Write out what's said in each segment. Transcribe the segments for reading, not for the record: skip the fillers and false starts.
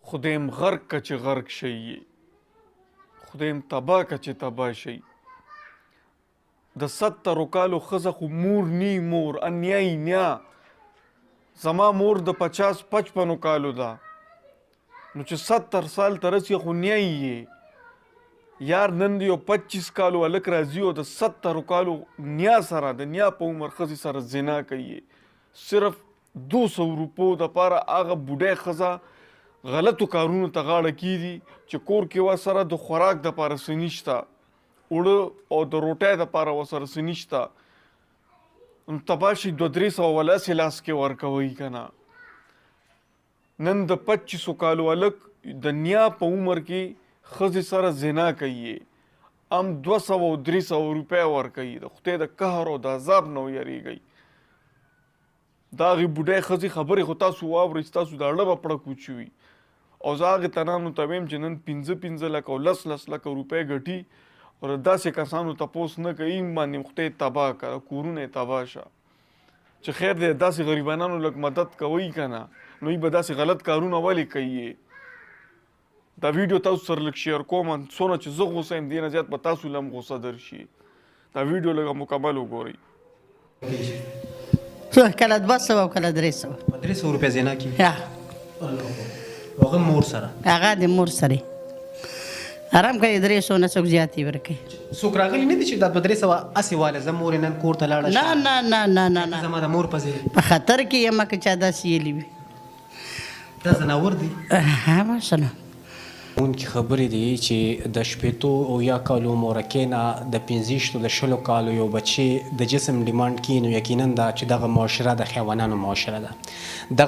خدایم غرق که چې غرق شي خدایم تباه که چې تباه شي د 70 کالو ښځه خو مور نی مور انیای نیا زما مور د 50-55 کالو ده نو چې 70 سال ته رسي خو نیای یې یار نن د یو 25 کالو هلک راځي او د 70 کالو نیا سره د نیا په عمر ښځې سره زنا کوي صرف 200 روپو دپاره هغه بوډۍ ښځه غلطو کارونو ته غاړه کیږي چې کور کې ورسره د خوراک دپاره څه نشته اوړه او د روټۍ دپاره ورسره څه نشته نو ته به شي 200-300 ولا هسې لاس کې ورکوئ که نه نن د 25 کالو هلک د نیا په عمر کې ښځې سره زنا کوي هم 200-300 روپۍ ورکوي د خدای د قهر او د عذاب نه ویریږئ د هغې بوډۍ ښځې خبرې خو تاسو واورئ ستاسو د اړه به پړک وچوي او زه هغې تنانو ته ویم چې نن 15 لکه او 10 لکه روپۍ ګټي او داسې کسانو تپوس نه کوي باندې خدای تباه کړه کورونه یې تباه شه چې خیر دی داسې غریبانانو لږ مدد کوئ که نه نو یې به داسې غلط کارونه ولې کوي دا ویډیو تاسو سره لږ شیر کوم څونه چې زه غوسه یم دې نه زیات به تاسو له هم غوسه درشي دا ویډیو لږه مکمل وګورئ کله 200 او کله 300 300 روپۍ زنا کی هغه مور سره هغه د مور سره آرام کوي 300 نه څوک زیاتې ورکوي څوک راغلی نه دي چې دا 200 هسې واله زه مور نن کور ته لاړه نه نه نه نه نه نه زما د مور په ځای په خطر کې یم که چا داسې ویلي وي دا زناور دی مثلا اونکې خبرې دي چې د 80 او یا کالو مورکې نه د 15 د 20 کالو یو بچی د جسم ډیمانډ کیي نو یقینا دا چې دغه معاشره د حیوانانو معاشره ده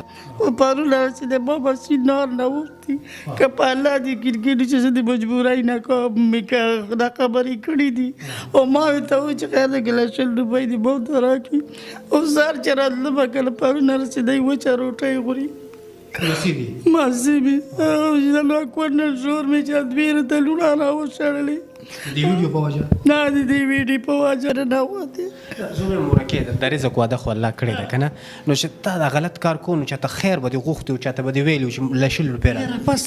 پرونه چې د بابا سینار نه وختي که په الله دې ګرګېدو چې زه د مجبورۍ نه کوم مې دا خبرې کړي دي او ما ورته وویل چې خیر دی ګله 100 روپۍ دې بهته راکړي او سهار چې راتله به کله پرونه رسېدی وچه روټۍ خوري ماسیبي او زما کورنر زور مې چې دویره ته لوڼه راوشړلې د ویډیو په وجه نه د دې ویډیو په وجه نه وتې زه وایم مورکې د رزق واده خو الله کړې ده که نه نو چې تا دا غلط کار کو نو چاته خیر به دې غوښتي او چاته به دې ویلي چې له 100 روپۍ راځي بس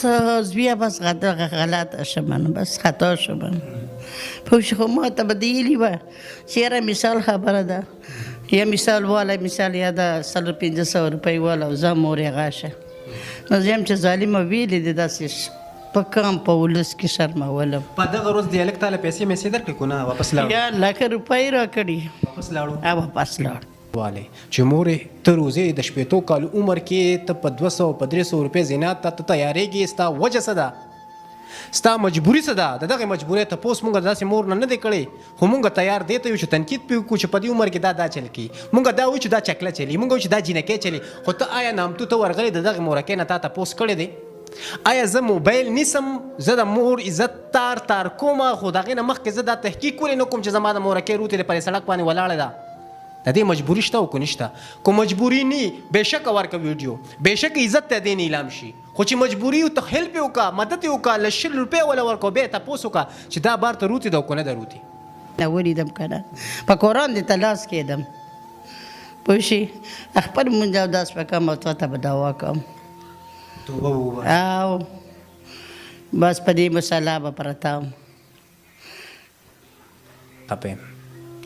زویه بس غلطه شوم بس خطا شوم پوه شو خو ما ته به دې ویلي وه چې یاره مثال خبره ده یا مثال والا مثال یا د 100-500 روپۍ والا او زه مور یې غاشه نو زه یم چې ظالمه ویلې دي داسې په کام په ولس کې شرمولم په دغه ورځ د هلک تاله پیسې میسې درکړې کو نه واپس لاړو یا 1,00,000 روپۍ راکړي واپس لاړو واپس لاړ والي چې مورې ته روزې د 80 کالو عمر کې ته په 200 په 300 روپۍ زنا ته تیارېږي ستا وجه څه ده ستا مجبوري څه ده د دغې مجبورۍ تپوس مونږ داسې مور نه دی کړی خو مونږ تیار دی ته یو چې تنقید پې وکړو چې په دې عمر کې دا چل کوي مونږ دا وایو چې دا چکله چلي مونږ وایو چې دا جینکۍ چلي خو ته آیا نامتو ته ورغلی د دغې مورکۍ نه تا تپوس کړی دی آیا زه موبایل نیسم زه د مور عزت تار کومه خو د هغې نه مخکې زه دا تحقیق ولې نه کوم چې زما د مورکۍ روتې د پرې سړک باندې ولاړه ده د دې مجبوري شته او که نشته که مجبوري نی بېشکه ورکه ویډیو بېشکه عزت ته دې نیلام شي خو چې مجبوري و ته هیلپ یې وکړه مدد یې وکړه له 100 روپۍ وله ورکړه بیا یې تپوس وکړه چې دا بار ته روتې ده او که نه ده روتې نه ولیدم که نه په قرآن دې ته لاس کېدم پوه شي خپل مونځ اوداس به کوم او تا ته به دعا کوم توبه وباسه او بس په دې مسله به پرته وم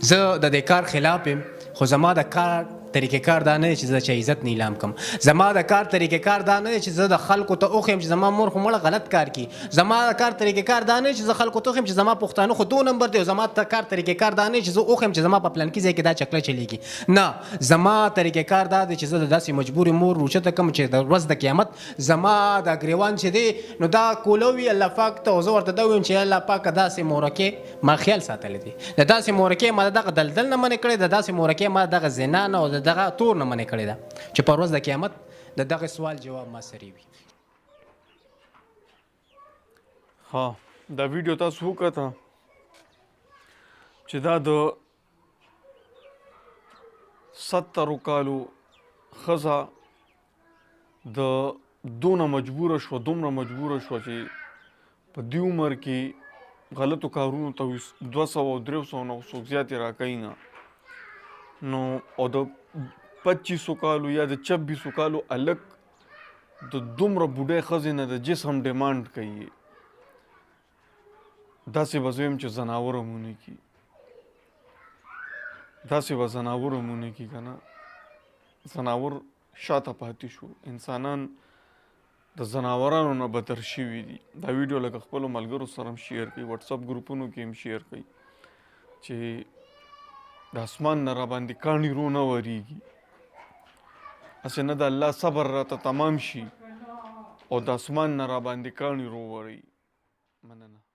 زه د دې کار خلاف یم خو زما د کار طریقې کار دا نه دی چې زه چا عزت نیلام کم زما د کار طریقې کار دا نه دی چې زه د خلکو ته وښیم چې زما مور خو مړه غلط کار کوي زما د کار طریقې کار دا نه دی چې زه خلکو ته وښیم چې زما پښتانه خو 2 نمبر دی او زما د کار طریقې کار دا نه دی چې زه وښیم چې زما په پلانکي ځای کې دا چکله چلیږي نه زما طریقې کار دا دی چې زه د داسې مجبورې مور روچته کم چې د ورځ د قیامت زما د ګریوان چې دی نو دا کوله وي الله پاک ته او زه ورته دا ویم چې الله پاکه داسې مورکې ما خیال ساتلی دی د داسې مورکې ما د دغه دلدل نه منې کړی د داسې مورکې ما دغه زنا نه او د دغه تور نه منې کړې ده چې په ورځ د قیامت د دغه سوال جواب ما سره وي ها دا ویډیو تاسو وکړه چې دا د 70 کالو ښځه د دونه مجبوره شوه دومره مجبوره شوه چې په دې عمر کې غلطو کارونو ته 200 او 300 نه څوک زیاتې راکوي نه نو او د 25 کالو یا د 26 کالو هلک د دومره بوډۍ ښځې نه د جسم ډیمانډ کوي داسې به زه یم چې ځناور مونې کي داسې به ځناور مونې کي که نه ځناور شاته پاتې شو انسانان د ځناورانو نه بدتر شوي دي دا ویډیو لکه خپلو ملګرو سره هم شیر کړئ وټساپ ګروپونو کې هم شیر کړئ چې د اسمان نه راباندې کاڼي رو نه ورېږي هسې نه د الله صبر راته تمام شي او د اسمان نه راباندې کاڼي رو وړئ مننه